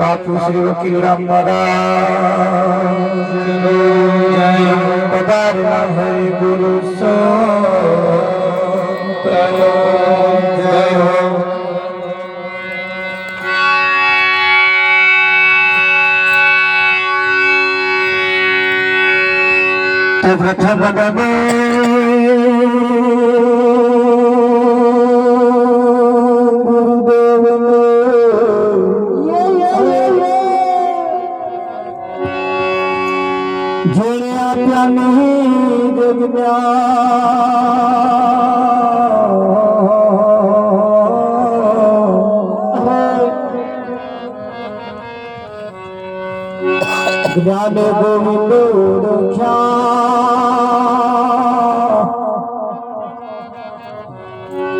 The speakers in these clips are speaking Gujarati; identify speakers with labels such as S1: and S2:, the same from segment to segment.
S1: બાપુ શ્રી વકીલરામ મહારાજ પધારેલા હરિ ગુરુ જય હો. તો પ્રથમ નમો જેણે આપ્યા નહીં જ્ઞાન ગોવિંદ રખ્યા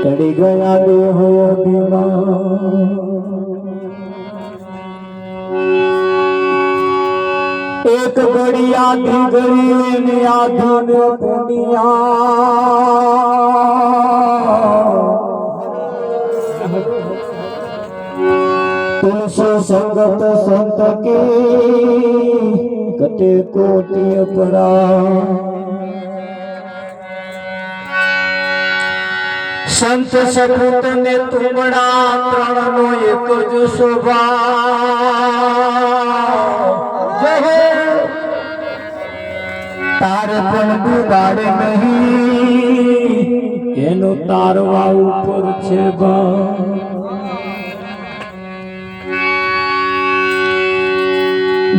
S1: ચડી ગયા દેહ અભિમાન એક ઘડી આધી ઘડી ને આધુન પુનિયા તુલસી સંગત સંત કે કટે કોટી પરા સંત સપૂત ને તુમડા ત્રણ નો એક જ સ્વભાવ તાર પણ ડૂબાડે નહીં એનો તારવા ઉપર છે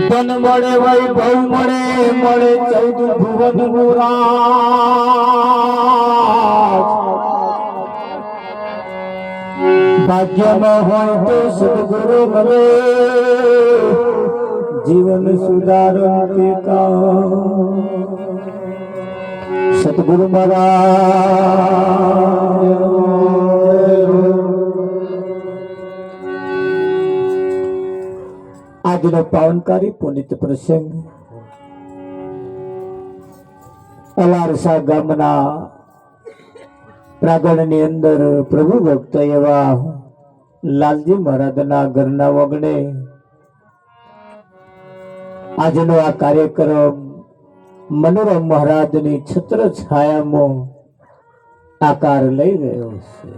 S1: ધન મળે વૈભવ મળે મળે 14 ભુવન મુરાજ ભાગ્યમાં હોય તો સદગુરુ મળે જીવન સુધારણ કે કામ સતગુરુ મહારાજ. આજનો પાવનકારી પુનિત પ્રસંગ અલારસા ગામના પ્રાંગણની અંદર પ્રભુ ભક્ત એવા લાલજી મહારાજના ઘરના વગણે આજનો આ કાર્યક્રમ મનોરમ મહારાજની છત્ર છાયામાં આકાર લઈ રહ્યો છે.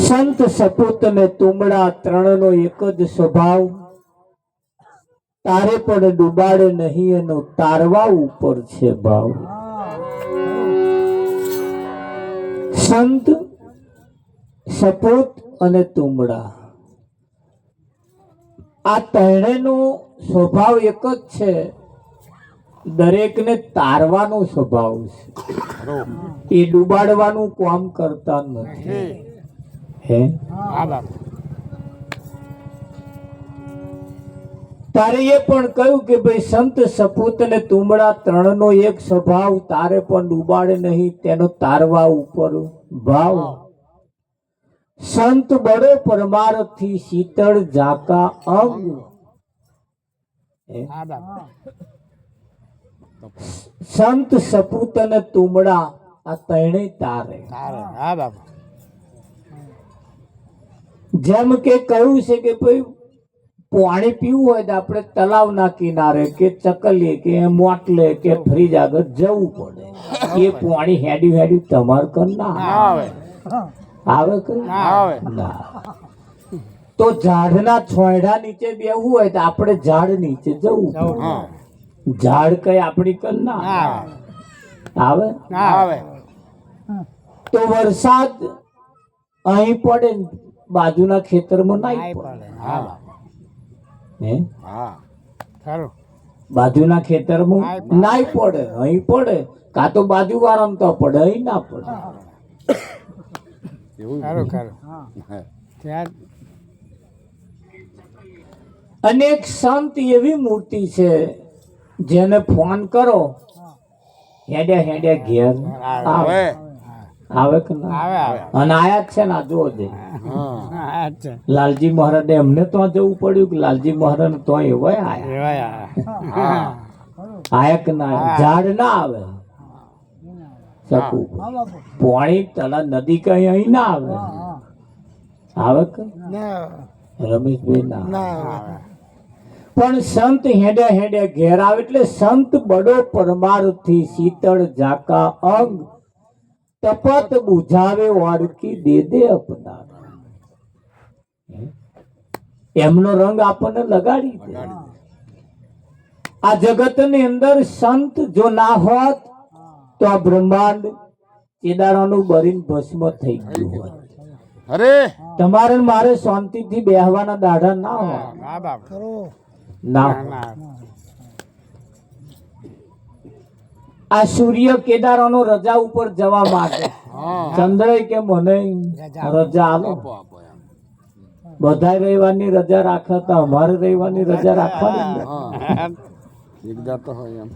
S1: સંત સપૂત ને તુમડા ત્રણનો એક જ સ્વભાવ તારે પણ ડૂબાડે નહીં એનો તારવા ઉપર છે ભાવ. સંત સપૂત અને તુમડા આ ત્રણેયનો સ્વભાવ એક જ છે. દરેકને તારવાનો સ્વભાવ છે, એ ડૂબાડવાનું કામ કરતા નથી. તારે એ પણ કહ્યું કે ભાઈ સંત સપૂત ને તુમડા ત્રણનો એક સ્વભાવ તારે પણ ડૂબાડે નહીં તેનો તારવા ઉપર ભાવ. સંત બડો પરમારથી શીતળ ઝાકા અંગ સંત સપૂત અને તુમડા આ ત્રણેય તારે. જેમ કે કહ્યું છે કે ભાઈ પાણી પીવું હોય તો આપણે તલાવના કિનારે કે ચકલીએ કે મોટલે કે ફ્રીજ આગળ જવું પડે. એ પાણી હેડ્યું હેડ્યું તમારે કર ના આવે તો ઝાડના છોયડા નીચે બેહવું હોય તો આપણે ઝાડ નીચે જવું પડે. ઝાડ કઈ આપણી કર ના આવે. તો વરસાદ અહીં પડે બાજુના ખેતરમાં નહીં પડે. બાજુના ખેતરમાં નાઈ પડે, અહીં પડે. કાં તો બાજુ વાળામાં તો પડે, અહીં ના પડે. અનેક સંત એવી મૂર્તિ છે જેને ફોન કરો હેડ્યા હેડ્યા ઘેર આવે. આવે કે ના આવે? અને આયા છે ને જોજે લાલજી મહારાજ એમને તો જવું પડ્યું કે લાલજી મહારાજ તો એવા આયા કે ના? ઝાડ ના આવે શકું પાણી તળા નદી કઈ અહીં ના આવે. આવે કે રમેશભાઈ ના પણ સંત હેડ્યા હેડ્યા ઘેર આવે એટલે સંત બડો પરમારથી શીતળ ઝાકા અંગ તપત બુઝાવે વાડકી દે દે અપના એમનો રંગ આપણને લગાડી દે. આ જગત ની અંદર સંત જો ના હોત તો આ બ્રહ્માંડ ચેદારાનું બરીને ભસ્મ થઈ ગયું હોત.
S2: અરે
S1: તમારે ને મારે શાંતિથી બેહવાના દાઢા ના હોય ના. આ સૂર્ય કેદારોનો રજા ઉપર જવા માંગે, ચંદ્ર કે મને રજા આલો. બધા રવિવારની રજા રાખે તો અમારે રવિવારની રજા રાખવાની.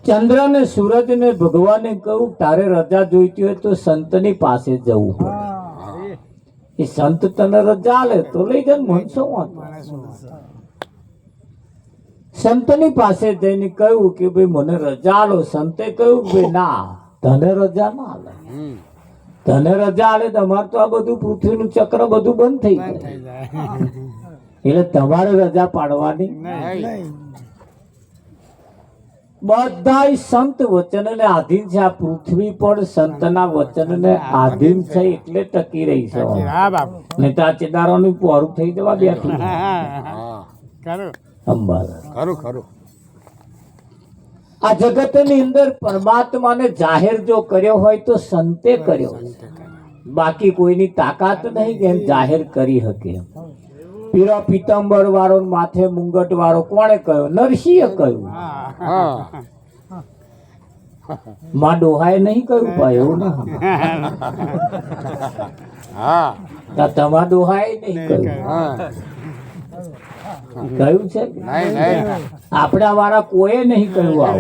S1: ચંદ્ર ને સૂરજ ને ભગવાને કહ્યું તારે રજા જોઈતી હોય તો સંતની પાસે જવું પડે. એ સંત તને રજા આલે તો લઈ જાય, મનસો સંતની પાસે જઈને કહ્યું કે ભાઈ મને રજા આલો. સંતે કહ્યું ભાઈ ના, તને રજા ના આલે. તને રજા આલે તમારે તો આ બધું પૃથ્વીનું ચક્ર બધું બંધ થઈ જાય, એટલે તમારે રજા પાડવાની બધા સંત વચનને આધીન છે. આ પૃથ્વી પણ સંતના વચનને આધીન છે એટલે ટકી રહી છે. નહીં તો આ ચેદારોની પોરું થઈ જવા બેઠું. આ જગતની અંદર પરમાત્માને જાહેર જો કર્યો હોય તો સંતે કર્યો, બાકી કોઈની તાકાત નહીં કે જાહેર કરી શકે. પીળા પીતાંબર વાળો માથે મુંગટ વાળો કોણે કહ્યું? નરસિંહે કહ્યું. માં ડોહાએ નહીં કહ્યું ભાઈ, એવું ના. તમારા ડોહાએ નહીં કહ્યું, કહ્યું છે આપડા વાળા કોઈ નહીં કહ્યું.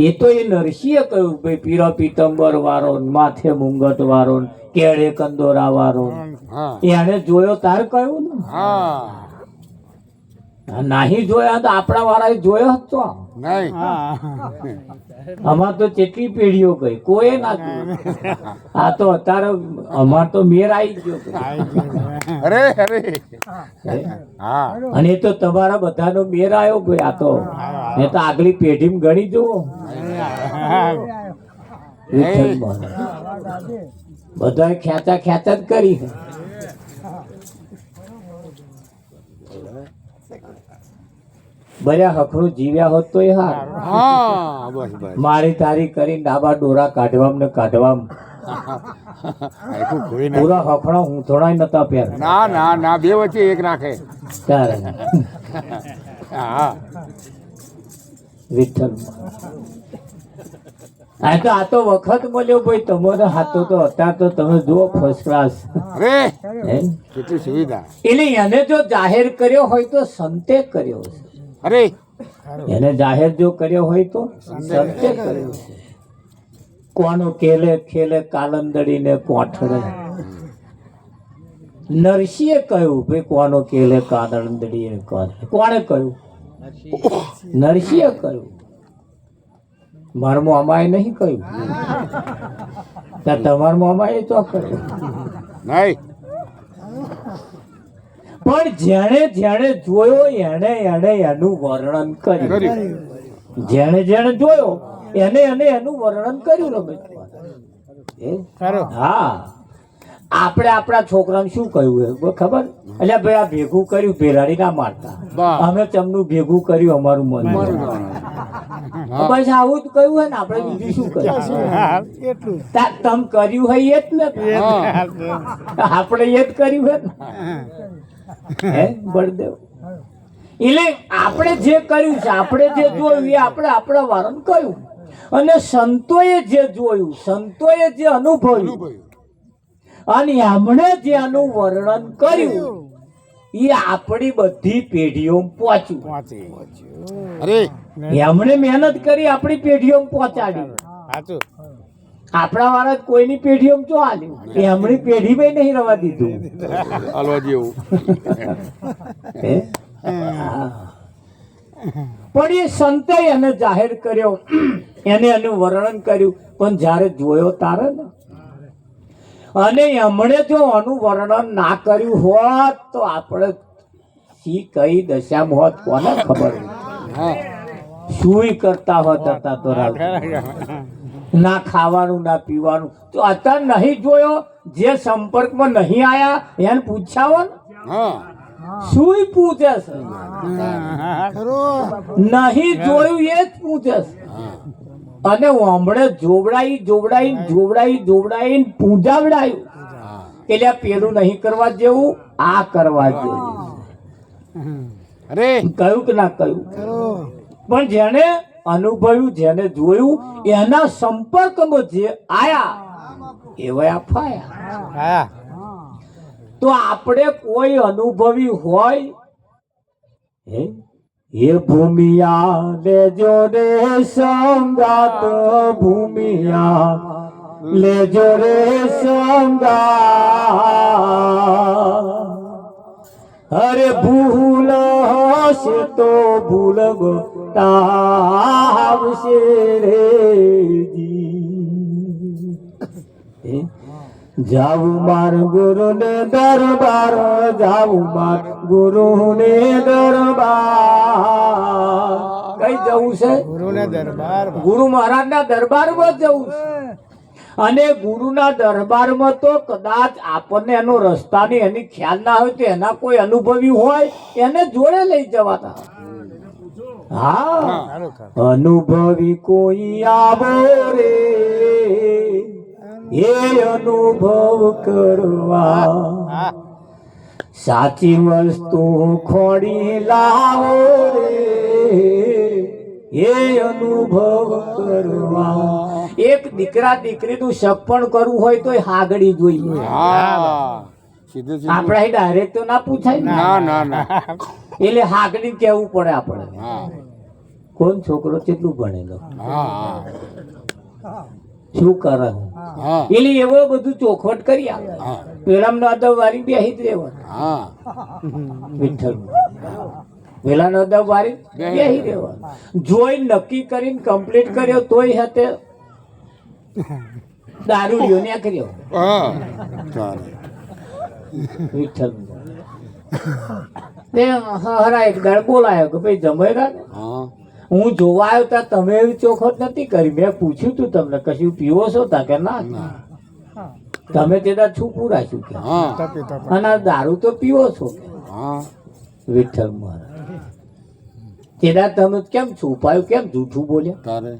S1: એ તો એ નરસિંહે કહ્યું ભાઈ પીળા પીતાંબર વાળો માથે મુંગટ વાળો કેળે કંદોરા વાળો એને જોયો તાર કહ્યું ને. નહીં જોયા તો આપણા વાળા જોયો હતો. અમાર તો કેટલી પેઢીઓ ગઈ, કોઈ ના જોયું. આ તો અત્યારે અમાર તો મેર આવી ગયો. અને એ તો તમારા બધાનો મેર આવ્યો ભાઈ. આ તો એ તો આગલી પેઢી ગણી જુઓ. બધા ખેંચા ખેંચા જ કરી. બર્યા હખરું જીવ્યા હોત તો એ હાર. મારી તારી કરી ડાબા ડોરા કાઢવામ ને કાઢવામ પૂરા હખણા હું થોડા નતા પહેર.
S2: ના ના ના, બે વચ્ચે એક રાખે.
S1: વિઠ્ઠલ આ તો વખત મળ્યો ભાઈ તમારો હાથો તો હતા તો તમે જુઓ ફર્સ્ટ ક્લાસ.
S2: કેટલી સુવિધા.
S1: એટલે એને જો જાહેર કર્યો હોય તો સંતે કર્યો છે.
S2: અરે
S1: એને જાહેર જો કર્યો હોય તો સંતે કર્યો છે. કોનો કેલે ખેલે કાલંદડી ને કોઠડે. નરસિંહે કહ્યું ભાઈ કોનો કેલે કાલંદડી ને કોઠડે. કોણે કહ્યું? નરસિંહે કહ્યું. મારું મામાએ નહીં કહ્યું. તમારા મામાએ તો કહ્યું
S2: નહીં.
S1: પણ જેણે જેણે જોયો એને એનું વર્ણન કર્યું. જેણે જેણે જોયો એને એનું વર્ણન કર્યું. રમેશ હા, આપણે આપણા છોકરાને શું કહ્યું ખબર? એટલે ભાઈ આ ભેગું કર્યું, ભેરાડી ના મારતા. અમે ચમનું ભેગું કર્યું અમારું મન. બસ આવું જ કહ્યું હોય ને, આપણે બીજું શું કહ્યું? તમ કર્યું હોય એ જ ને, આપણે એ જ કર્યું હોય ને. બળદેવ એટલે આપણે જે કર્યું છે, આપણે જે જોયું એ આપણે આપણા વારન કહ્યું. અને સંતોએ જે જોયું, સંતોએ જે અનુભવ્યું અને એમણે જે આનું વર્ણન કર્યું એ આપણી બધી પેઢીઓ પહોંચ્યું. એમણે મહેનત કરી આપણી પેઢીઓ પહોંચાડી. આપણા વાળા કોઈની પેઢીઓ જો આલ્યું, એમની પેઢી ભાઈ નહીં રવા દીધું. પણ એ સંતે એને જાહેર કર્યો, એને એનું વર્ણન કર્યું. પણ જયારે જોયો તારે ને અને એમણે જો આનું વર્ણન ના કર્યું હોત તો આપણે શી કઈ દશામાં હોત કોને ખબર
S2: હા
S1: શું કરતા હોત હતા તો રાવ ના ખાવાનું ના પીવાનું તો અત્યારે નહીં જોયો જે સંપર્કમાં નહીં આયા એને પૂછાવો ને
S2: હા
S1: શું પૂછે છે નહીં જોયું એ જ પૂછે છે અને હમણે જોવડાઈ પૂજાવડાયું એટલે આ પેલું નહીં કરવા જેવું આ કરવા જેવું
S2: અરે
S1: કહ્યું કે ના કહ્યું પણ જેને અનુભવ્યું જેને જોયું એના સંપર્કમાં જે આયા એવા ફાયા તો આપણે કોઈ અનુભવી હોય એ ભૂમિયા લેજો રે સંગાત ભૂમિયા લેજો રે સંગાત અરે ભૂલ હશે તો ભૂલવતાવશે રે જી જાવું માર ગુરુને દરબાર જાવું માર ગુરુને દરબાર કઈ જવું છે
S3: ગુરુને દરબાર
S1: ગુરુ મહારાજના દરબારમાં જવું છે અને ગુરુના દરબારમાં તો કદાચ આપણને એનો રસ્તાની એની ખ્યાલ ના હોય તો એના કોઈ અનુભવી હોય એને જોડે લઈ જવાતા હા અનુભવી કોઈ આવો રે એ અનુભવ કરવા સાચી વસ્તુ ખોડી લાવો રે એ અનુભવ કરવા એક દીકરા દીકરીનું સપણ કરવું હોય તો હાગડી જોઈએ
S2: હા સીધું સીધું
S1: આપણે ડાયરેક્ટ તો ના પૂછાય ને.
S2: ના ના ના
S1: એટલે હાગડી કેવું પડે આપણે
S2: હા
S1: કોણ છોકરો કેટલું ભણેલો
S2: હા હા
S1: શું કરે
S2: હા
S1: એટલે એવો બધું ચોખવટ કરી આપે
S2: હા
S1: પેલા અદબ વારી બેહી જ રહેવાનું
S2: હા
S1: વિઠ્ઠલ પેલા અદબ વારી બેહી રહેવાનું જોઈ નક્કી કરીને કમ્પ્લીટ કર્યો તોય હતે દારૂ ને કર્યો
S2: હા ચાલે
S1: વિઠ્ઠલ તે હરા એક દાડ બોલાયો કે ભાઈ જમેરા ને
S2: હા
S1: હું જોવા આવ્યો ત્યાં તમે એવી ચોખવટ નથી કરી મેં પૂછ્યું તું તમને કશું પીવો છો તા કે ના તમે તે છૂપું રાખ્યું કે
S2: હા
S1: અને આ દારૂ તો પીવો છો કે
S2: હા
S1: વિઠ્ઠલ મહારાજ તેના તમે કેમ છુપાયું કેમ જૂઠું બોલ્યા
S2: તારે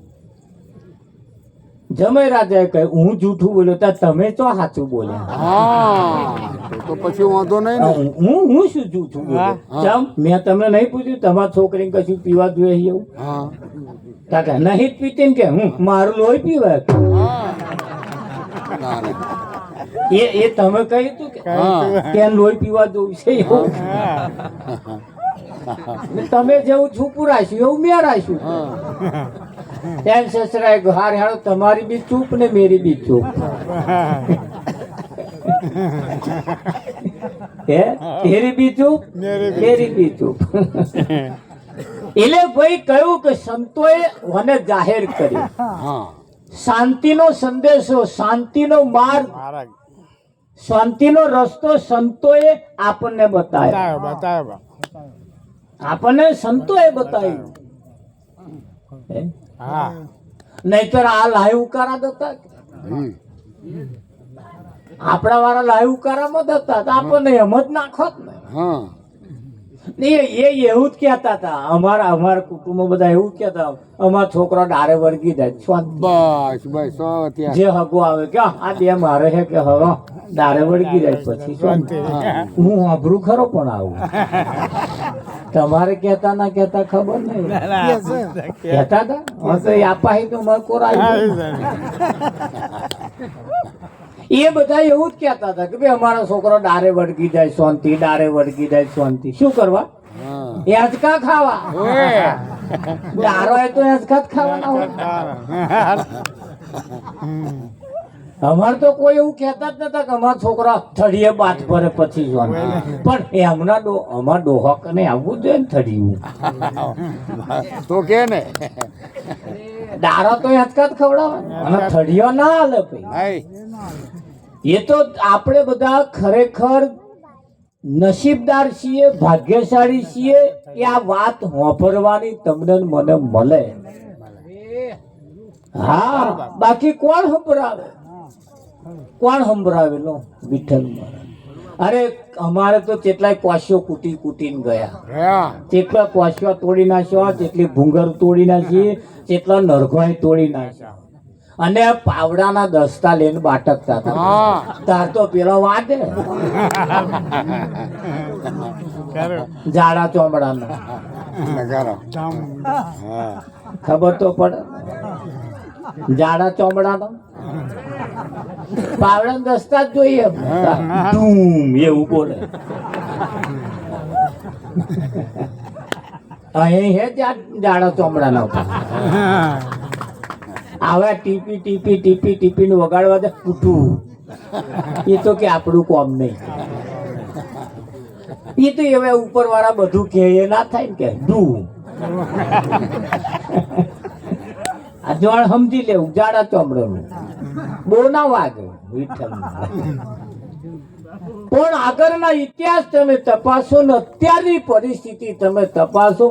S1: જમે રાજાએ કહ્યું હું જૂઠું બોલ્યો ત્યાં તમે તો સાચું બોલ્યા
S2: હા તો પછી વાંધો નહીં ને
S1: હું શું જૂઠું બોલ્યો કેમ મેં તમને નહીં પૂછ્યું તમારા છોકરીને કશું પીવા જોઈએ એવું
S2: હા
S1: કાકા નહીં જ પીતી ને કે હું મારું લોહી પીવાય
S2: હા તારે
S1: એ તમે કહ્યું તું
S2: હા
S1: કે લોહી પીવા જવું છે એવું તમે જેવું છૂપું રાખ્યું એવું મેં રાખ્યું
S2: હા
S1: એમ સસરાએ હાર હારો તમારી બી ચૂપ ને મેરી બી ચૂપ હે તેરી બી ચૂપ મેરી બી ચૂપ એટલે ભાઈ કહ્યું કે સંતોએ મને જાહેર કરી
S2: હા
S1: શાંતિનો સંદેશો શાંતિનો માર્ગ શાંતિનો રસ્તો સંતોએ આપણને બતાવ્યો
S3: બતાવ્યો
S1: આપણને સંતોએ બતાવ્યું હે?
S3: હા
S1: નહીતર આ લાઈવ ઉકારા દતા
S2: હમ
S1: આપણા વાળા લાઈવ ઉકારામાં દતા તો આપણને એમ જ નાખોત ને
S2: હા
S1: એ એવું જ કહેતા હતા અમારા કુટુંબમાં બધા એવું જ કહેતા અમારા છોકરા ડારે વર્ગી જાય શાંતિ
S2: બસ બસ સો ત્યાં
S1: જે હગો આવે કે આ બે મારે છે કે હવે ડારે વળગી જાય પછી શાંતિ હું વાપરું ખરો પણ આવું તમારે કહેતા ના કહેતા ખબર નહીં કહેતા હતા હા તો એ આપા તો મકોર આવી એ બધા એવું જ કહેતા હતા કે ભાઈ અમારો છોકરો ડારે વળગી જાય શાંતિ ડારે વળગી જાય શાંતિ શું કરવા
S2: હા
S1: યાજકા ખાવા
S2: ઓય
S1: ડારો એ તો યાજકા જ ખાવાના હોય અમારે તો કોઈ એવું કહેતા જ નતા કે અમારા છોકરા થળીએ બાથ ભરે પછી જોવાનું પણ એમના અમારા ડોહક ને આવવું જોઈએ ને થળિયું
S2: તો કે ને
S1: દારો તો યાજકા જ ખવડાવે અને થળીઓ ના હાલે ભાઈ
S2: નહીં
S1: એ તો આપણે બધા ખરેખર નસીબદાર છીએ, ભાગ્યશાળી છીએ કે આ વાત હોભરવાની તમને ને મને મળે. હા, બાકી કોણ સંભળાવે? કોણ સંભળાવે? લો વિઠ્ઠલ મહારાજ. અરે અમારે તો કેટલાય કોશિયો કૂટી કૂટીને ગયા, કેટલા કોશિયા તોડી નાખ્યા, કેટલી ભૂંગર તોડી નાખી, કેટલા નરઘોય તોડી નાખ્યા, અને પાવડાના દસ્તા લઈને બાટકતા હતા. તાર તો પેલો વાંધે જાડા ચોમડાના, ખબર તો પડે, જાડા ચોમડાનો પાવડા દસ્તા જ જોઈએ, ધૂમ એવું બોલે. અહીં હે જાડા ચોમડાના આવે, ટીપી ટીપી ટીપી ટીપી ને વગાડવા દે ઉઠું. એ તો કે આપણું કોમ નહીં. એ તો હવે ઉપર વાળા બધું કે એ ના થાય ને કે ધૂમ. આ જોણ સમજી લેવું, જાડા ચોમડાનું બહુ ના વાગે વિઠ્ઠલ. પણ આગળના ઇતિહાસ તમે તપાસો ને અત્યારની પરિસ્થિતિ તમે તપાસો,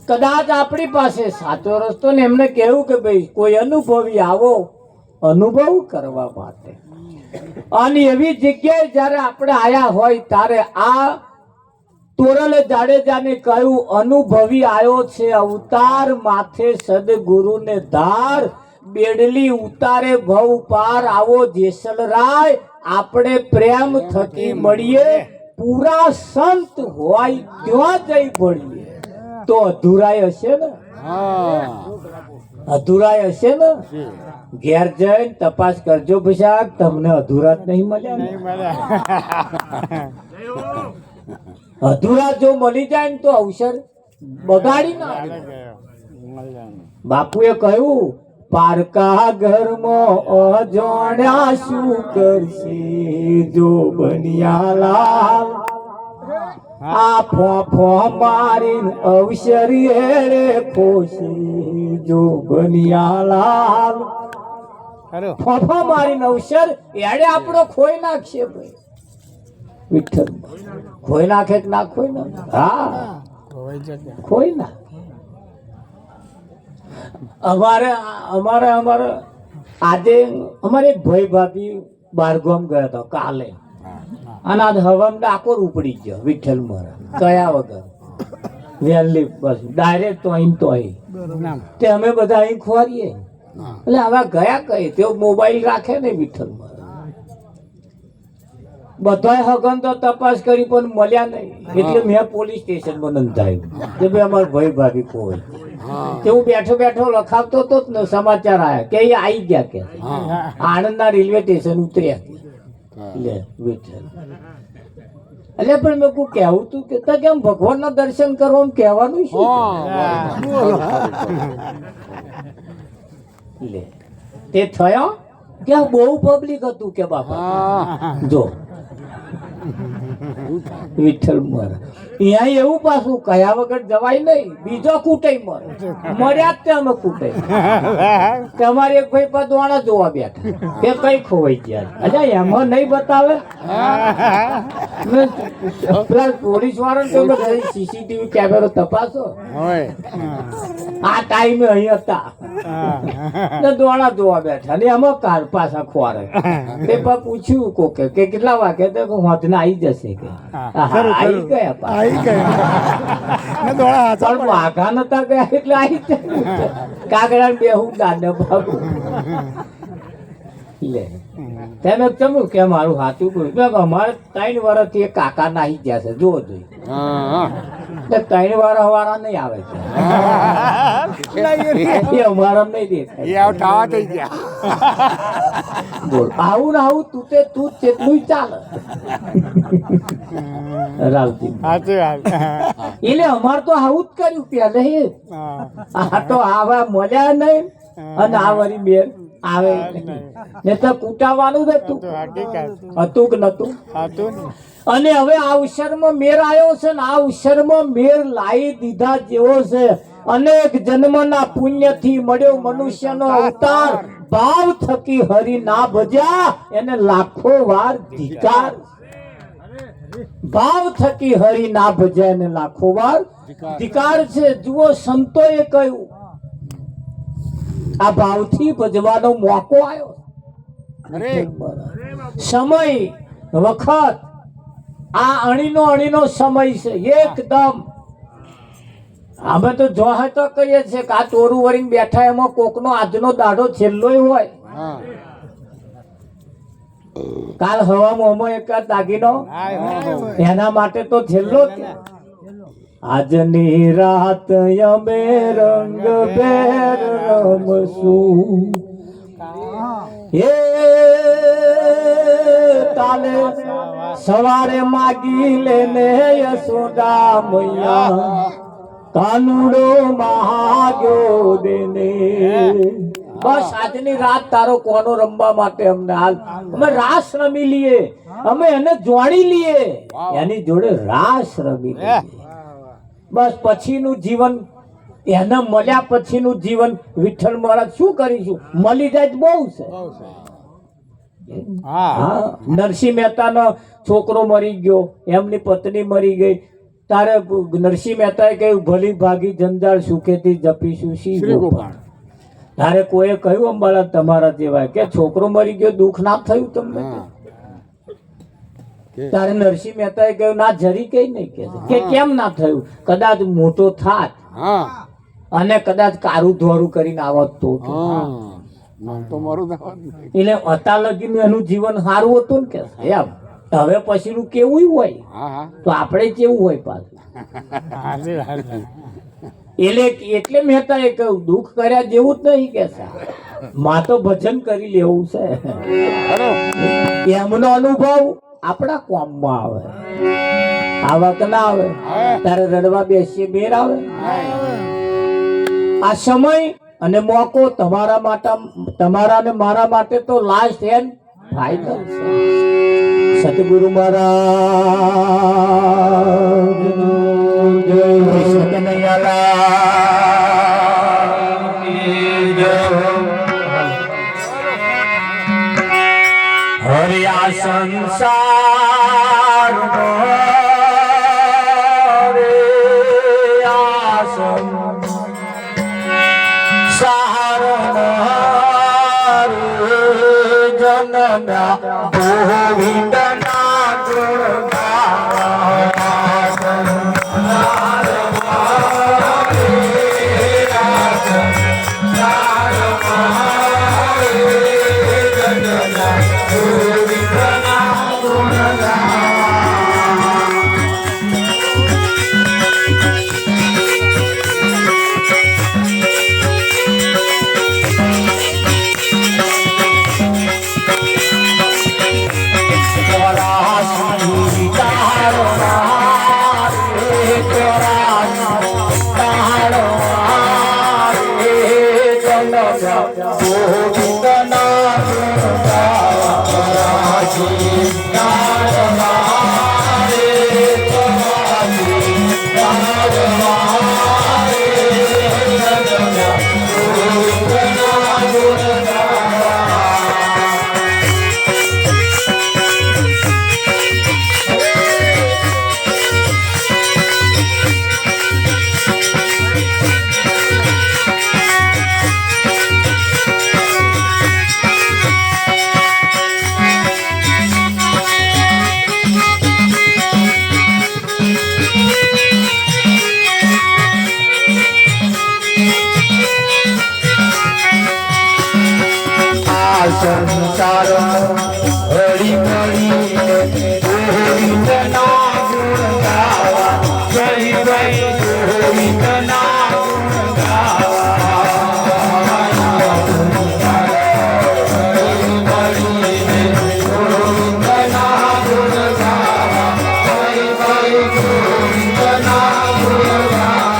S1: કદાચ આપણી પાસે સાચો રસ્તો ને એમને કહેવું કે ભાઈ કોઈ અનુભવી આવો અનુભવ કરવા માટે. અને એવી જગ્યાએ જ્યારે આપણે આયા હોય ત્યારે આ તોરલ જાડેજાને કહ્યું અનુભવી આવ્યો છે અવતાર, માથે સદગુરુને ધાર, બેડલી ઉતારે ભવ પાર, આવો જેસલરાય આપણે પ્રેમ થકી મળીએ, પૂરા સંત હોય ત્યાં જઈ ભળીએ. તો અધૂરાય હશે ને? અધૂરાય હશે ને? ઘેર જઈને તપાસ કરજો પછી તમને અધૂરા જ નહીં મળ્યા ને. અધૂરા જો મળી જાય ને તો અવસર બગાડી ના. બાપુએ કહ્યું પારકા ઘરમાં અજાણ્યા શું કરશે જો બનિયાલાલ, આ ફોફો મારીને અવસર એળે ખોશી જો બનિયાલાલ. ફોફો મારીને અવસર એડે આપણો ખોઈ નાખશે ભાઈ. વિઠ્ઠલ ખોઈ નાખે કે ના ખોઈ નાખે? હા, ખોઈ નાખે. અમારે આજે અમારે એક ભાઈ ભાભી બારગામ ગયા હતા કાલે, અને આજ હવામાં ડાકોર ઉપડી ગયો વિઠ્ઠલ મહારાજ કયા વગર વહેલી બસ ડાયરેક્ટ તો અહીં તો અહીં. તે અમે બધા અહીં ખોરીએ એટલે હવે ગયા કઈ તેઓ મોબાઈલ રાખે ને વિઠ્ઠલ મહારાજ. બધાય હગન તો તપાસ કરી પણ મળ્યા નહીં, એટલે મેં પોલીસ સ્ટેશનમાં નોંધાયું કે ભાઈ અમારા ભાઈ ભાભી કોઈ. તે હું બેઠો બેઠો લખાવતો હતો ને સમાચાર આવ્યા કે એ આવી ગયા કે આણંદના રેલવે સ્ટેશન ઉતર્યા. એટલે પણ મેં કોઈ કહેવું તું કે કેમ ભગવાનના દર્શન કરવા કહેવાનું શું? તે થયો કે બહુ પબ્લિક હતું કે બાપા જો વિઠ્ઠલ મહારાજ અહીંયા એવું પાછું કયા વગર જવાય નહીં, બીજો કૂટે મર્યા જ તે અમે કૂટે. તમારે એક ભાઈ પદવાણા જોવા બેઠા કે કઈ ખોવાઈ ગયા. અચ્છા એમાં નહીં બતાવે પેલા પોલીસ વાળા સીસીટીવી કેમેરો તપાસો. આ ટાઈમે અહીં હતા દોણા જોવા બેઠા ને એમાં કાર પાછા ખોરે. તે પૂછ્યું કોકે કે કેટલા વાગે તો હોતને આવી જશે કે આવી ગયા પણ વાઘા નતા ગયા એટલે આવી કાગડા બેહું દાદા બાબુ લે. તેને ચમું કે મારું સાચું કહ્યું. અમારે 3 વર્ષથી એક કાકા નાહી ગયા છે જોવો જોઈએ. 3 વર્ષ વાળા નહીં આવે છે એ અમારા નહીં દેખાય. બોલ આવું ને આવું તું તે તું તેટલું ચાલે રાવજી. એટલે અમારે તો આવું જ કર્યું પેલે. આ તો આવા મળ્યા નહીં અને આ વળી બેન આવે ને તો કૂટાવાનું જ હતું કે નતું. અને હવે આ અવસરમાં મેર આવ્યો છે ને આ અવસરમાં મેર લાવી દીધા જેવો છે. અનેક જન્મના પુણ્યથી મળ્યો મનુષ્યનો અવતાર, ભાવ થકી હરી ના ભજ્યા એને લાખો વાર ધિકાર. ભાવ થકી હરી ના ભજ્યા એને લાખો વાર ધિકાર છે. જુઓ સંતોએ કહ્યું આ ભાવથી ભજવાનો મોકો આવ્યો.
S2: અરે
S1: સમય વખત આ અણીનો સમય છે એકદમ. અમે તો જોહે તો કહીએ છીએ કે આ તોરું વળીને બેઠા એમાં કોકનો આજનો દાડો છેલ્લોય હોય.
S2: હા
S1: કાલ હવામાં અમો એક દાગીનો એના માટે તો છેલ્લો જ. આજની રાત અમે રંગ બેર રમશું એ કાલે સવારે માગી લેને યશોદા મૈયા કાનુડો મહાગ્યો દેને. બસ આજની રાત તારો કોનો રમવા માટે અમને હાલ અમે રાસ રમી લઈએ, અમે એને જોડી લઈએ, એની જોડે રાસ રમી લઈએ. બસ પછીનું જીવન એને મળ્યા પછીનું જીવન વિઠ્ઠલ મહારાજ શું કરીશું? મળી જાય તો બહુ છે. હા, નરસિંહ મહેતાનો છોકરો મરી ગયો, એમની પત્ની મરી ગઈ. તારે નરસિંહ મહેતાએ કહ્યું ભલી ભાગી જંજાળ સુખેથી જપીશું શ્રી ગોપાલ. તારે કોઈએ કહ્યું અંબાલા તમારા જેવા કે છોકરો મરી ગયો દુઃખ ના થયું તમને? તારે નરસિંહ મહેતાએ કહ્યું ના જરી કઈ નહીં કે કેમ ના થયું? કદાચ મોટો થાત અને કદાચ કારું ધોરું કરીને આવત તો એટલે હતા લગીનું એનું જીવન સારું હતું ને કે એમ. હવે પછીનું કેવું હોય તો આપણે કેવું હોય પાછું. એટલે મહેતાએ કહ્યું દુઃખ કર્યા જેવું જ નહીં કે માં તો ભજન કરી લેવું છે. એમનો અનુભવ આપણા કોમમાં આવે, આવા કે ના આવે? તારે રડવા બેસીએ બેર આવે. આ સમય અને મોકો તમારા માટે, તમારા ને મારા માટે તો લાસ્ટ એન્ડ ફાઇનલ છે. સતગુરુ મહારાજ જય સતનૈયાલાલ જય. હરિ આ સંસાર રે આ સંસાર જનના ગોવિંદના ગુણ સંસાર હળી મળી ગોવિંદના ગુણ ગાવા. જય જય ગોવિંદના ગુણ ગાવા. હળી મળીને ગોવિંદના ગુણ ગાવા. જય જય ગોવિંદના ગુણ ગાવા.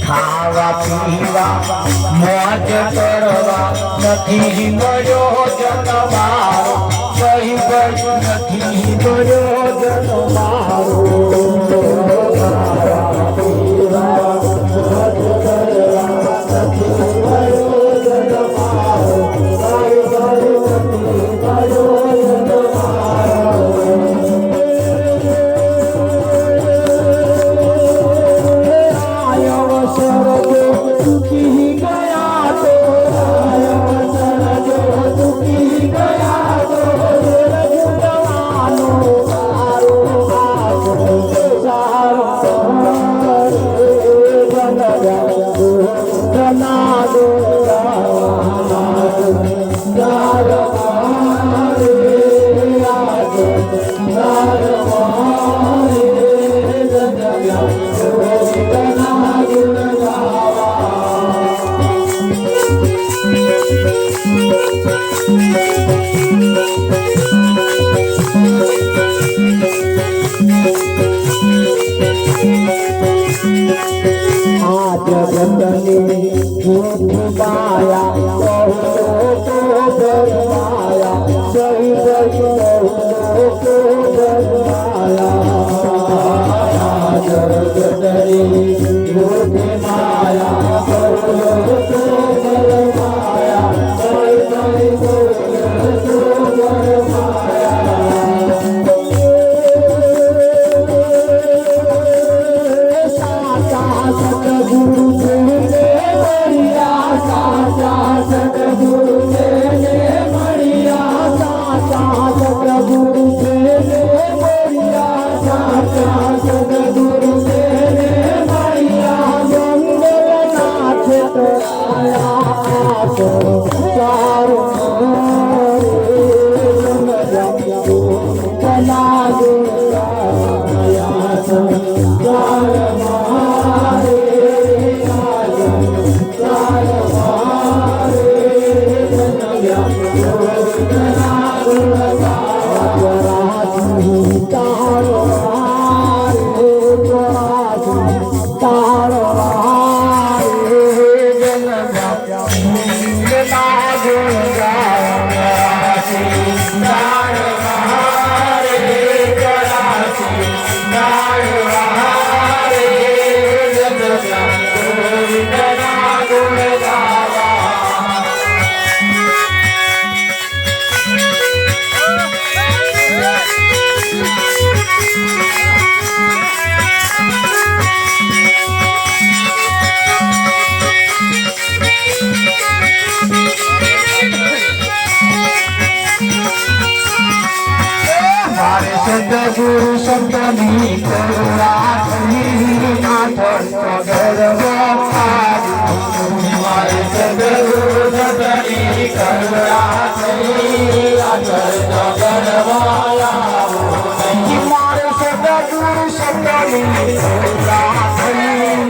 S1: ખાવા પીવા મોજ કરવા નથી મળ્યો જનમારો કઈ ગઈ નથી મળ્યો જનમારો ખાવા પીવા મોજ કરવા નથી મળ્યો જનમારો કઈ ગઈ નથી મળ્યો સદગુરુ સંતની કરુણા થઈ આઠ ગરવો મારે સદગુરુ સંતની કરુણા થઈ આઠ ગરવો મારે સદગુરુ સંતની કરુણા થઈ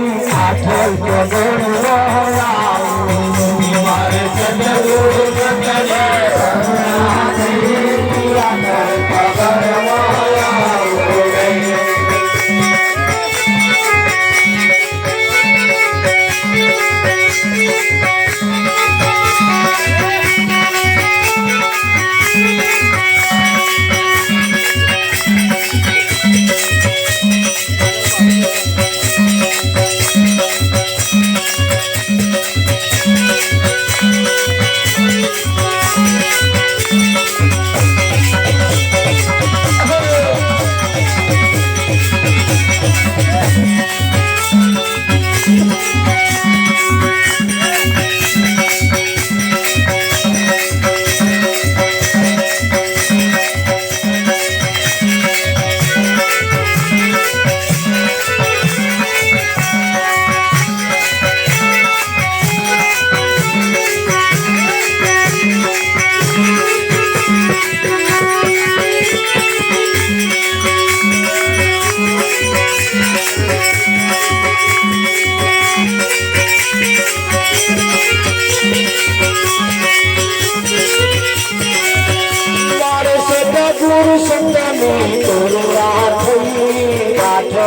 S1: આઠ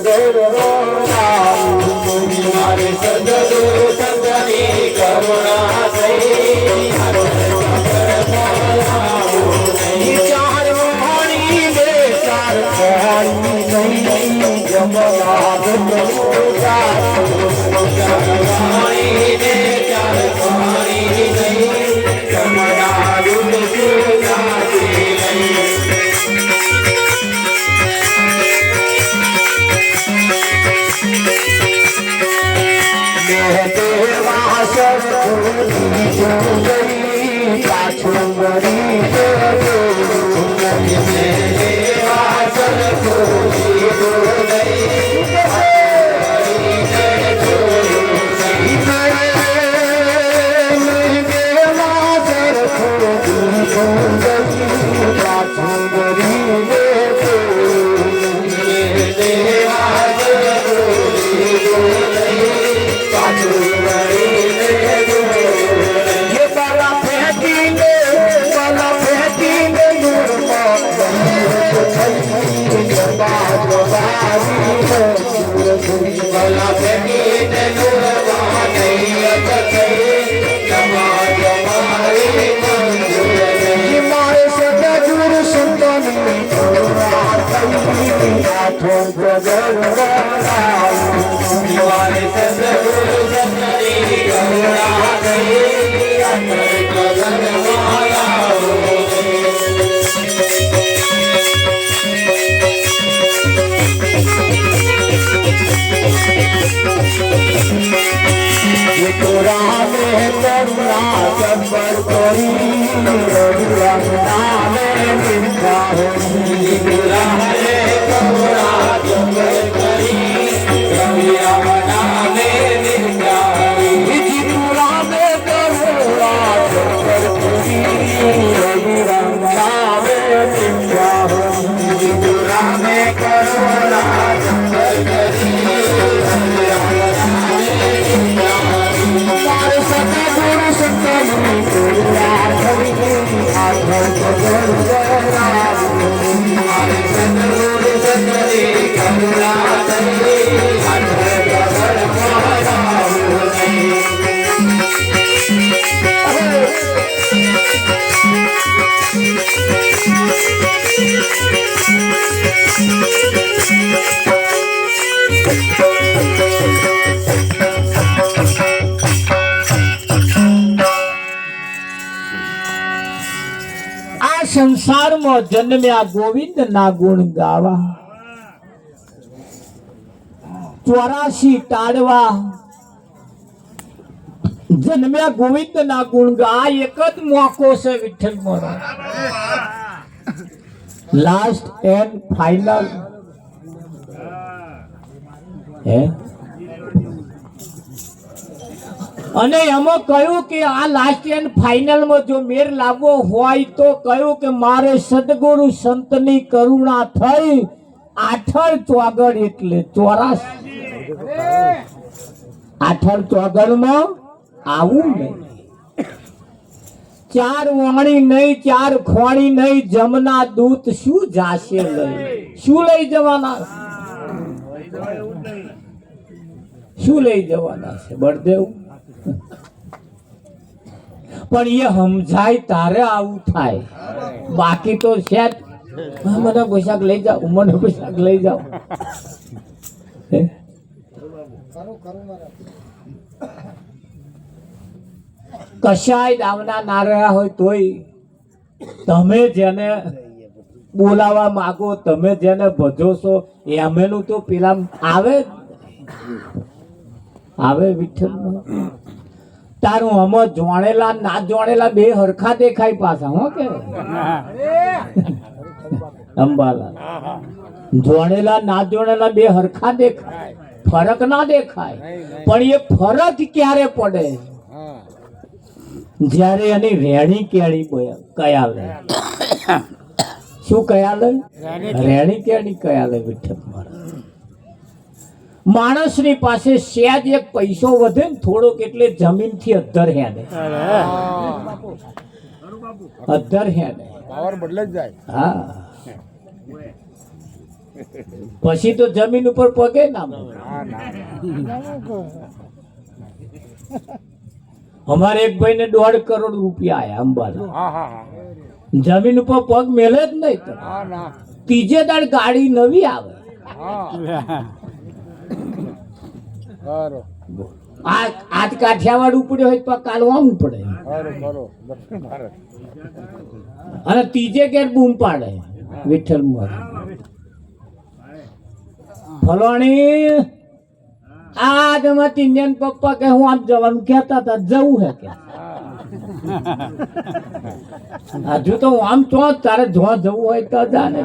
S1: ગરવો મારે સદગુરુ સંતની કરુણા થઈ આઠ ગરવો સંસારમાં જન્મ્યા ગોવિંદ ના ગુણ ગાવા 84 ટાળવા જન્મ્યા ગોવિંદ ના ગુણ ગા એક જ મોકો છે વિઠ્ઠલ મોરો લાસ્ટ એન્ડ ફાઇનલ હે અને એમાં કહ્યું કે આ લાસ્ટ એન્ડ ફાઇનલ માં જો મેર લાવવો હોય તો કહ્યું કે મારે સદગુરુ સંતની કરુણા થઈ આઠળ ચોગડ એટલે 84 આઠળ ચોગડ માં આવું નહીં, ચાર વાણી નહીં, ચાર ખોણી નહીં, જમના દૂત શું જાશે લઈ, શું લઈ જવાના, શું લઈ જવાના છે બળદેવ? પણ એ સમજાય તારે આવું થાય, બાકી તો છે મને પોશાક લઈ જાઓ, મને પોશાક લઈ જાઓ. કશાય દાવના ના રહ્યા હોય તોય તમે જેને બોલાવા માંગો, તમે જેને ભજો છો એમેનું તો પેલા આવે આવે વિઠ્ઠલ. તારું આમાં જોણેલા ના જોણેલા બે હરખા દેખાય પાછા. હો કે અંબાલા જોણેલા ના જોણેલા બે હરખા દેખાય, ફરક ના દેખાય. પણ એ ફરક ક્યારે પડે? જ્યારે એની રેણી કેણી કયા લે, શું કયા લે? રેણી કેણી કયા લે વિઠ્ઠલ મહારાજ. માણસની પાસે સહેજ એક પૈસો વધે ને થોડોક એટલે જમીન થી અધર હેડે, અધર હેડે,
S2: પાવર બદલે જ જાય.
S1: હા પછી તો જમીન ઉપર પગે ના. અમારે એક ભાઈ ને 1.5 કરોડ રૂપિયા આયા અંબાલા, જમીન ઉપર પગ મેલે જ નહીં. તો ત્રીજે દાડ ગાડી નવી આવે, આજ કાઠિયાવાડ ઉપડ્યો હોય તો કાલ આમ પડે, અને ત્રીજે ગેર બૂમ પાડે વિઠ્ઠલ ફલોણી. આ જમા તિન્યન પપ્પા કે હું આમ જવાનું કહેતા હતા, જવું હે કે હજુ તો આમ તો તારે જો જવું હોય તો જાને.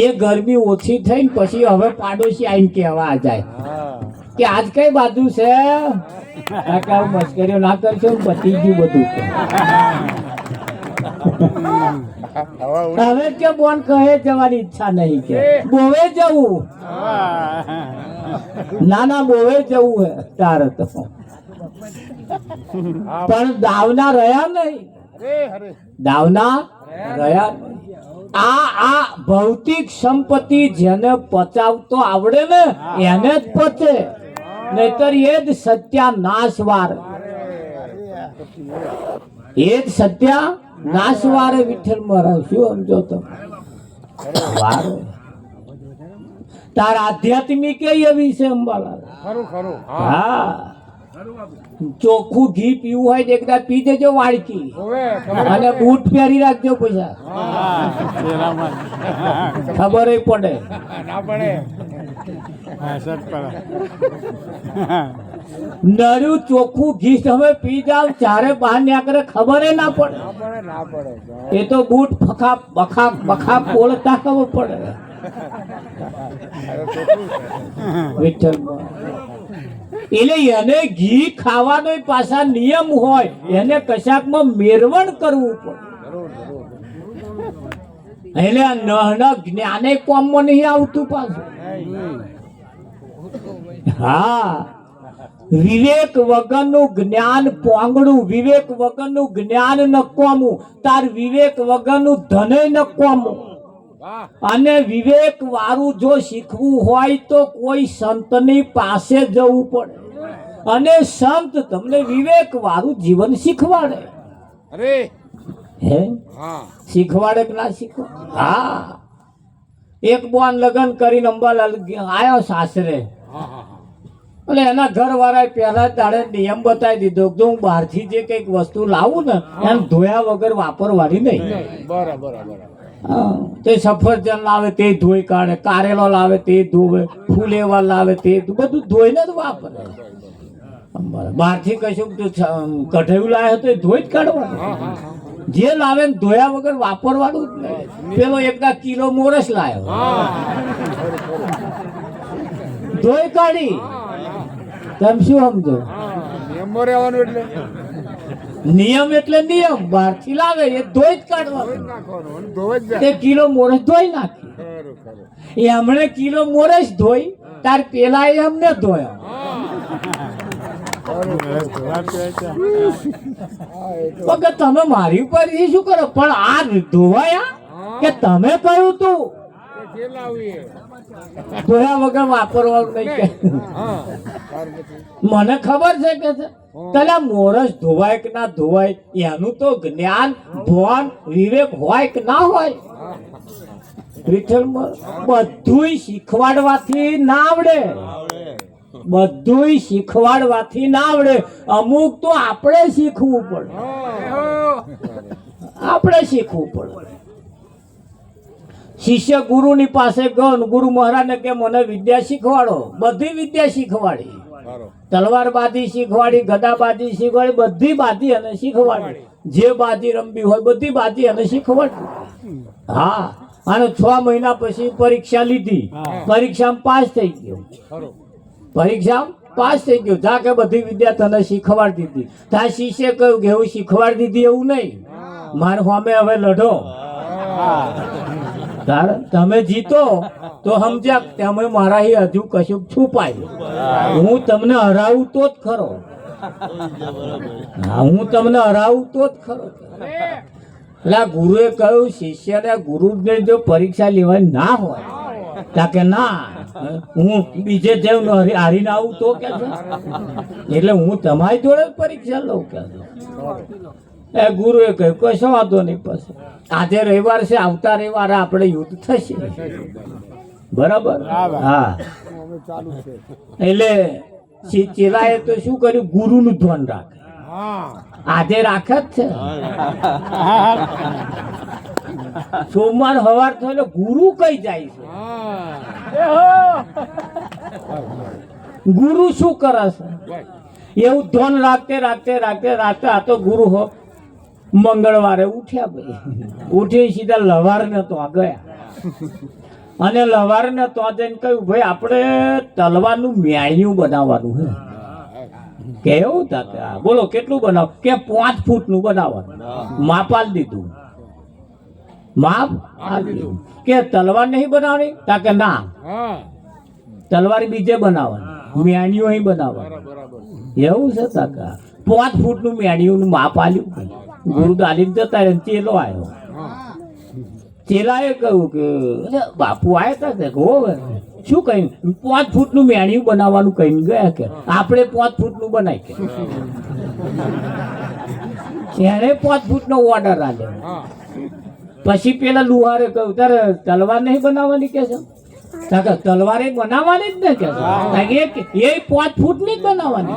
S1: એ ગરમી ઓછી થઈ ને પછી હવે પાડોશી આઈને કહેવા જાય કે આજ કઈ બાજુ છે, મસ્કરીઓ ના કરશો, પતી ગયું બધું. હવે કે બોન કહે જવાની ઈચ્છા નહીં, કે બોવે જવું, ના ના બોવે જવું હે તારે તો. પણ દાવના રહ્યા નહીં, દાવના રહ્યા નહીં. આ ભૌતિક સંપત્તિ જેને પચાવતો આવડે ને એને જ પચે, નહીતર એ જ સત્યાનાશવાર, એ જ સત્યાનાશવારે વિઠ્ઠલ મહારાજ. શું સમજો તમે? તાર આધ્યાત્મિક એવી છે અંબાલાલ. હા, ચોખ્ખું ઘી પીવું હોય તો એકદા પી દેજો વાડકી, અને બૂટ પહેરી રાખજો, પૈસા ખબર પડે ના પડે. નર્યું ચોખ્ખું ઘી તમે પી જાવ, ચારે બહાર નીકળે ખબર ના પડે. એ તો બૂટ ફખાપ બખાપ બખાપ બોલતા ખબર પડે. વિઠ્ઠલ એટલે એને ઘી ખાવાનો પાછા નિયમ હોય, એને કશાકમાં મેરવણ કરવું પડે. એટલે નહના જ્ઞાને કોમમાં નહીં આવતું પાછું. હા, વિવેક વગરનું જ્ઞાન પોંગડું, વિવેક વગરનું જ્ઞાન નકોમું, તાર વિવેક વગરનું ધનય નકોમું. અને વિવેક વાળું જો શીખવું હોય તો કોઈ સંતની પાસે જવું પડે, અને સંત તમને વિવેક વાળું જીવન શીખવાડે.
S2: અરે
S1: હે શીખવાડે કે ના શીખવાડે? હા, એક બોન લગ્ન કરીને અંબાલાલ આવ્યો સાસરે, એટલે એના ઘર વાળાએ પહેલા તારે નિયમ બતાવી દીધો કે હું બહારથી જે કઈક વસ્તુ લાવું ને એને ધોયા વગર વાપરવાની નહીં.
S2: બરાબર.
S1: તે સફરજન લાવે તે ધોઈ કાઢે, કારેલો લાવે તે ધોવે, ફૂલેવા લાવે તે બધું ધોઈને જ વાપરે. બહારથી કશું કઢાયું લાવે તો એ ધોઈ જ કાઢવાનું. જે લાવે ને ધોયા વગર વાપરવાનું જ નહીં. પેલો એકદા કિલો મોરસ લાયો, ધોઈ કાઢી. તમે શું સમજો?
S2: નિયમમાં રહેવાનું એટલે
S1: નિયમ એટલે નિયમ, બહારથી લાવે એ ધોઈ જ કાઢવાનું.
S2: નાખવાનું અને ધોવા જ જાય.
S1: તે કિલો મોરસ ધોઈ નાખી.
S2: ખરું, ખરું.
S1: એમણે કિલો મોરસ ધોઈ, તાર પેલા એ અમને ધોયા. વગર તમે મારી ઉપર એ શું કરો? પણ આ ધોવાયા કે તમે કહ્યું તું
S2: જે લાવીએ.
S1: ધોયા વગર વાપરવાનું નહીં કે?
S2: હા તાર પછી.
S1: મને ખબર છે કે છે પેલા મોરસ ધોવાય કે ના ધોવાય એનું તો જ્ઞાન ભાન વિવેક હોય કે ના હોય? વિઠ્ઠલમાં બધુંય શીખવાડવાથી ના આવડે, બધુંય શીખવાડવાથી ના આવડે. અમુક તો આપણે શીખવું પડે, આપણે શીખવું પડે. શિષ્ય ગુરુની પાસે ગયો ને ગુરુ મહારાજને કે મને વિદ્યા શીખવાડો. બધી વિદ્યા શીખવાડી,
S2: ખરું.
S1: તલવારબાજી શીખવાડી, ગદાબાજી શીખવાડી, બધી બાજી અને શીખવાડી. જે બાજી રમવી હોય બધી બાજી અને શીખવાડી. હા, અને 6 મહિના પછી પરીક્ષા લીધી, પરીક્ષામાં પાસ થઈ ગયો.
S2: ખરું.
S1: પરીક્ષામાં પાસ થઈ ગયો. જા કે બધી વિદ્યા તને શીખવાડી દીધી. ત્યાં શિષ્ય કહ્યું કે એવું શીખવાડી દીધી એવું નહીં, મારે સામે હવે લડો. તમે જીતો તો સમજ્યા તમે મારા હજુ કશું છુપાયું. હું તમને હરાવું તો જ ખરો. હા, હું તમને હરાવું તો જ ખરો. એટલે ગુરુએ કહ્યું શિષ્યને, ગુરુને જો પરીક્ષા લેવાની ના હોય કે ના હું બીજે જેમ હારીને આવું તો કે છે, એટલે હું તમારી જોડે જ પરીક્ષા લઉં કે એ ગુરુએ કહ્યું કશો વાંધો નહીં. પછી આજે રવિવાર છે, આવતા રવિવારે આપણે યુદ્ધ થશે, બરાબર? હા,
S2: અમે ચાલુ છે.
S1: એટલે ચેલાએ તો શું કર્યું? ગુરુનું ધ્યાન રાખે.
S2: હા
S1: આજે રાખે જ છે. સોમવાર સવાર થયો એટલે ગુરુ કઈ જાય છે?
S2: હા
S1: ગુરુ શું કરે છે? એવું ધ્યાન રાખતે રાખતે રાખતે રાખતે આ તો ગુરુ હો મંગળવારે ઉઠ્યા. ભાઈ ઉઠી સીધા લવારને તો ગયા, અને લવારને તો જઈને કહ્યું ભાઈ આપણે તલવારનું મ્યાણિયું બનાવવાનું છે. કેવું હતા? બોલો કેટલું બનાવ? કે 5 ફૂટનું બનાવવાનું. માપ આલી દીધું, માપ આલી દીધું. કે તલવાર નહીં બનાવવાની? તા કે ના,
S2: હા
S1: તલવાર બીજે બનાવવાની, મ્યાણિયું અહીં બનાવવાનું.
S2: બરાબર.
S1: એવું છે કાકા? 5 ફૂટનું મ્યાણિયું માપ આલ્યું. ગુરુ દાલીમ જતા રહે, ચેલો આવ્યો. ચેલાએ કહ્યું કે બાપુ આવ્યા હતા કે હોવે શું કહ્યું? 5 ફૂટનું મેણિયું બનાવવાનું કહીને ગયા કે આપણે 5 ફૂટનું બનાવી કે. એને 5 ફૂટનો ઓર્ડર આલ્યો.
S2: હા
S1: પછી પેલા લુહારે કહ્યું તારે તલવાર નહીં બનાવવાની કે છે? તલવારે બનાવવાની જ ને કે એ 5 ફૂટની જ બનાવવાની.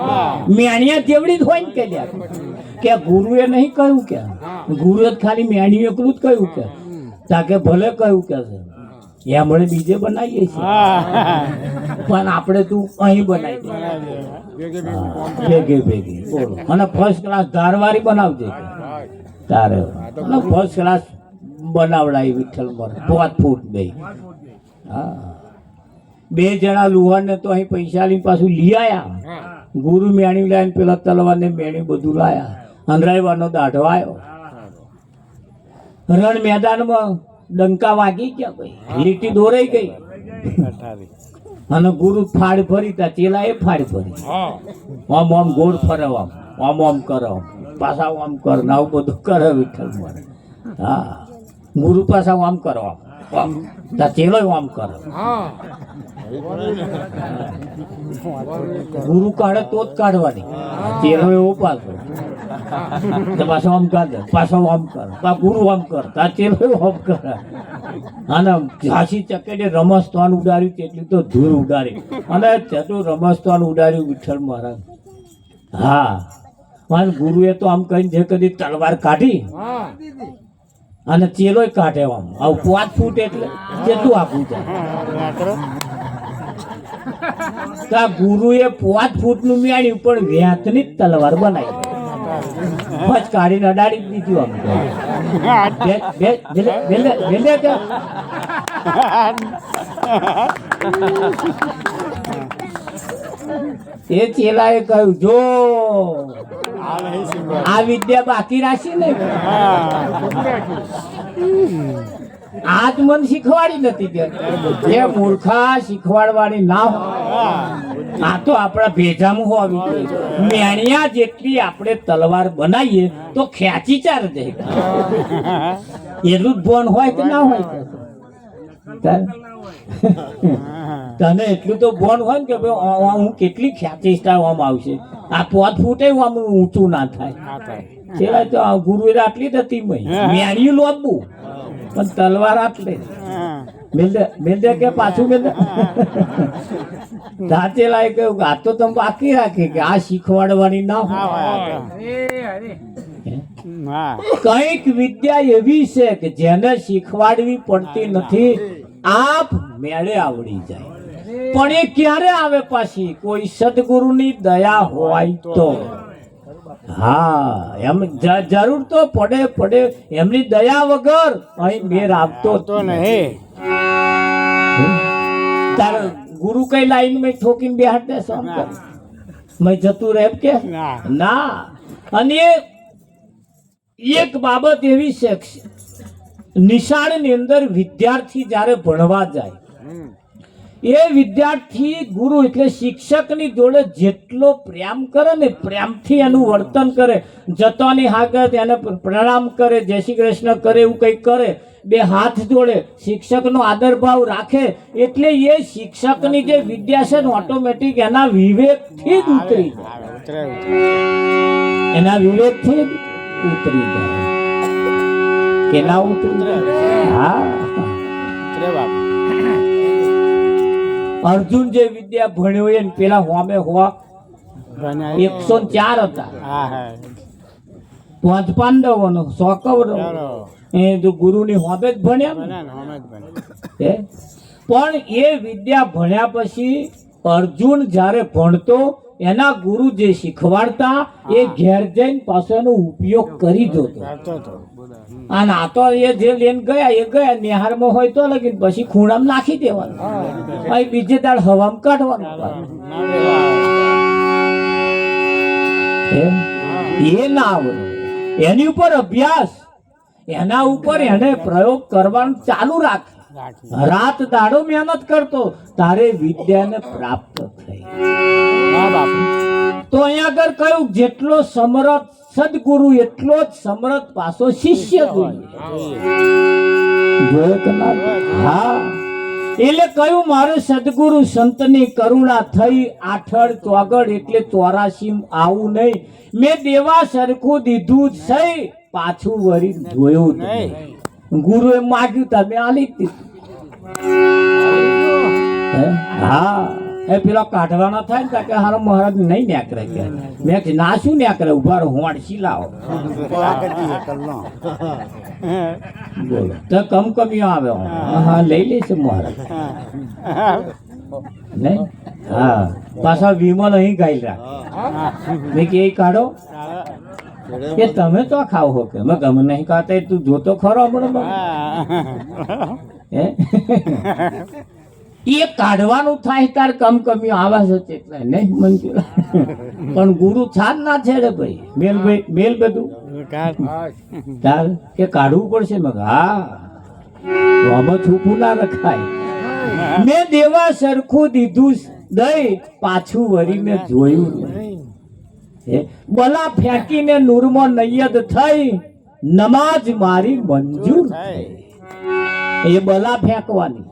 S1: મેણિયા જેવડી જ હોય ને કે લ્યા. કે ગુરુએ નહીં કહ્યું કે, ગુરુએ ખાલી મેણિયું એકલું જ કહ્યું કે તાકે ભલે કહ્યું કે છે એમણે બીજે બનાવીએ છીએ, પણ આપણે તું અહીં બનાવી દે ભેગે ભેગી. બોલો, અને ફર્સ્ટ ક્લાસ ધારવારી બનાવજે કે તારે. અને ફર્સ્ટ ક્લાસ બનાવડાવી વિઠ્ઠલ પર 5 ફૂટ બે. હા, 2 જણા લુહારને તો અહીં પૈસા લઈને પાછું લઈ આયા. ગુરુ મેણી લાવીને પેલા તલવારને મેણી બધું લાયા. અંધરાઈવાનો દાઢો આવ્યો. રણ મેદાનમાં ડંકા વાગી ગયા ભાઈ, લીટી દોરાઈ ગઈ. અને ગુરુ ફાડ ફરી તા ચેલા એ ફાડ ફરી. આમ આમ ગોળ ફરવા, આમ આમ કરો, પાછા આમ કર, આવું બધું કરે વિઠ્ઠલ મારે. હા, ગુરુ પાછા આમ કરો, તા ચેલો આમ કરો. ગુરુ કાઢે તો જ કાઢવાની, ચેલો એવો પાછો પાછો આમ કાઢે, પાછો આમ કર, ગુરુ આમ કર, તા ચેલો આમ કરે. અને ઝાંસી ચકેડે રમસ્તવાન ઉડાડ્યું તેટલી તો ધૂળ ઉડાડી, અને તેટલું રમસ્તવાન ઉડાડ્યું વિઠ્ઠલ મહારાજ. હા, અને ગુરુએ તો આમ કહીને જે કદી તલવાર કાઢી અને ચેલોય કાઢે આમ. આવું 5 ફૂટ એટલે કેટલું આપવું છે? ગુરુએ 5 ફૂટનું મેળ્યું પણ વ્યાતની જ તલવાર બનાવી. મચ કાઢીને અડાડી દીધું આમ બેલે કે એ ચેલાએ કહ્યું જો આ વિદ્યા બાકી રાખી ને આજ મન શીખવાડી નથી જે મૂર્ખા શીખવાડવાની ના હોય આ તો આપણા ભેજામાં હોવી જોઈએ. મેણિયા જેટલી આપણે તલવાર બનાવીએ તો ખેંચી ચાર જાય એટલું જ ભણ હોય કે ના હોય તને એટલું તો ભણ હોય ને કે ભાઈ હું કેટલી ખેંચીશ આમ આવશે આ 5 ફૂટે આમ ઊંચું ના થાય સિવાય તો ગુરુએ આટલી જ હતી મેણિયું લોબવું પણ તલવાર આટલે મેલ દે કે પાછું મેલ દે ધાચેલા કહ્યું આ તો તમે બાકી રાખે કે આ શીખવાડવાની ના હોય. કઈક વિદ્યા એવી છે કે જેને શીખવાડવી પડતી નથી આપ મેળે આવડી જાય. પણ એ ક્યારે આવે પાછી કોઈ સદગુરુની દયા હોય તો. હા એમ જરૂર તો પડે એમની દયા વગર અહીં મેર આવતો તો નહીં. તાર ગુરુ કઈ લાઈન માં ઠોકીને બેહાડ દે સમ કર મેં જતું રહે કે ના. અને એક બાબત એવી છે નિશાળની અંદર વિદ્યાર્થી જ્યારે ભણવા જાય એ વિદ્યાર્થી ગુરુ એટલે શિક્ષકની જોડે જેટલો પ્રેમ કરે ને પ્રેમથી એનું વર્તન કરે જતોની હાગત એને પ્રણામ કરે જય શ્રી કૃષ્ણ કરે એવું કંઈક કરે બે હાથ જોડે શિક્ષકનો આદર ભાવ રાખે એટલે એ શિક્ષકની જે વિદ્યા છે ને ઓટોમેટિક એના વિવેકથી જ ઉતરી જાય. એના વિવેકથી જ ઉતરી જાય કે ના ઉતરી. હા અર્જુન જે વિદ્યા ભણ્યો એ પેલા હોમે હોવા 104 હતા. 5 પાંડવોનો 100 કૌરવ એ જો ગુરુની હોમે જ ભણ્યા. પણ એ વિદ્યા ભણ્યા પછી અર્જુન જ્યારે ભણતો એના ગુરુ જે શીખવાડતા એ ઘેર જઈને પાછો એનો ઉપયોગ કરી જોતો. અને આ તો એ જે લઈને ગયા નિહારમાં હોય તો લગીને પછી ખૂણામાં નાખી દેવાનું પછી બીજે દાડ હવામાં કાઢવાનું. એ ના આવડે એની ઉપર અભ્યાસ એના ઉપર એને પ્રયોગ કરવાનું ચાલુ રાખે. રાત દાડો મહેનત કરતો તારે વિદ્યાને પ્રાપ્ત થઈ. તો અહીંયા આગળ કહ્યું જેટલો સમર્થ સદગુરુ એટલો જ સમર્થ પાછો શિષ્ય જોઈએ. હા એટલે કહ્યું મારે સદગુરુ સંતની કરુણા થઈ આઠડ ચોગડ એટલે 84 આવું નહીં મેં દેવા સરખું દીધું છે પાછું વળી જોયું નહીં. ગુરુએ માગ્યું તમે આલી દીધું. હા એ પેલા કાઢવાના થાય ને કે હારો મહારાજ નહીં નેકરે કે મેં ના શું નેકરે ઉભા રહો હોંડસી લાવો બોલો તો કમકમીઓ આવે હા લઈ લેશે મહારાજ નહીં. હા પાછા વિમલ અહીં ગાઈ રાખ મેં કે એ કાઢો કે તમે તો ખાવ હો કે મેં ગમે નહીં ખાતા તું જોતો ખરો હમણાં એ કાઢવાનું થાય તાર કમકમીઓ આવા છે એટલે નહીં મંજૂર. પણ ગુરુ છાન ના છેડે ભાઈ મેલ બધું તાર કે કાઢવું પડશે મગ. હા આમાં છૂપું ના રખાય. મેં દેવા સરખું દીધું દઈ પાછું વળીને જોયું નહીં. બલા ફેંકીને નૂરમાં નૈયદ થઈ નમાજ મારી મંજૂર થઈ. એ બલા ફેંકવાની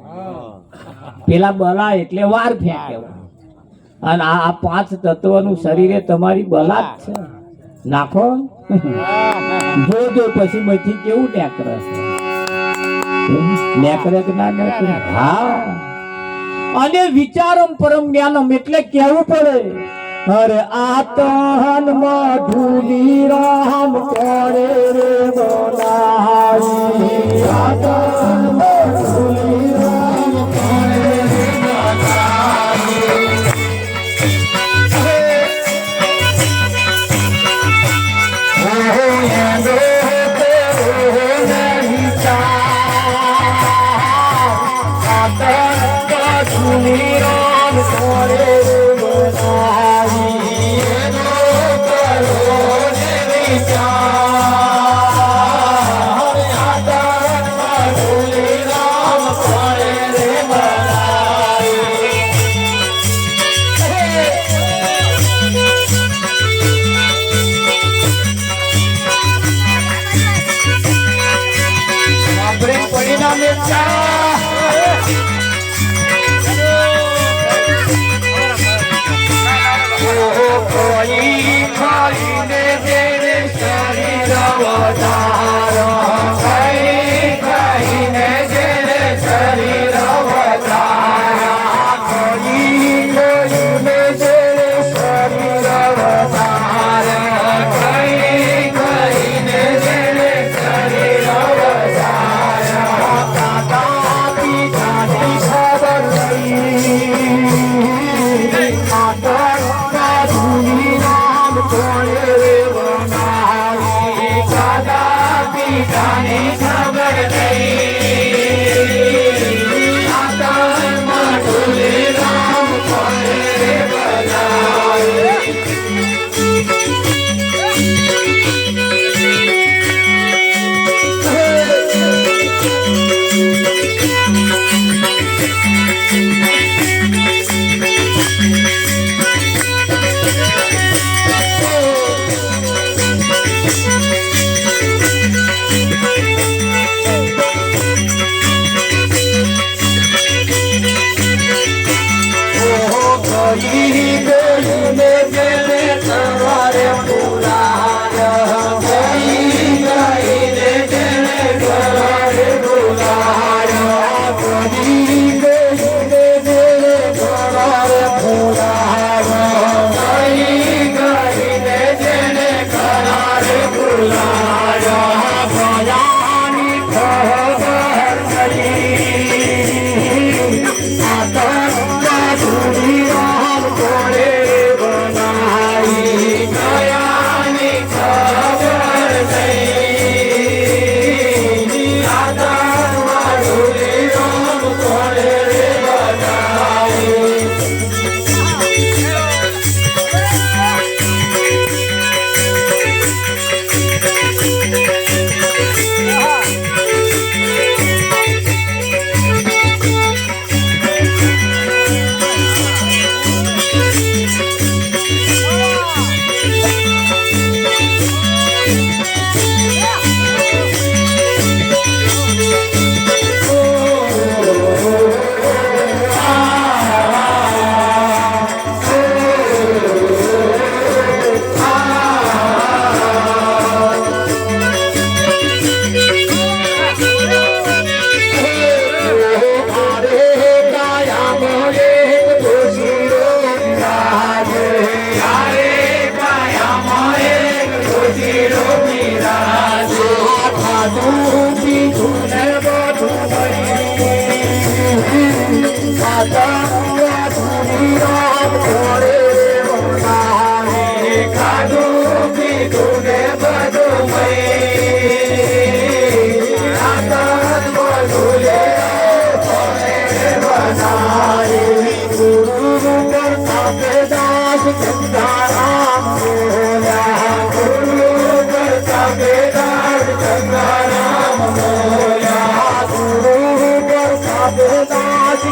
S1: પેલા બલા એટલે વાર ફેંકે અને આ 5 તત્વનું શરીર એ તમારી બલા જ છે. નાખો જોજો પછી માંથી કેવું નેકરે છે. નેકરે કે ના નેકરે. હા અને વિચારમ પરમ જ્ઞાનમ એટલે કેવું પડે અરે આ તન મઢુલી રામ કરે રે બોલાવી. આ તન મઢુલી રામ કરે રે બોલાવી.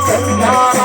S1: Ganga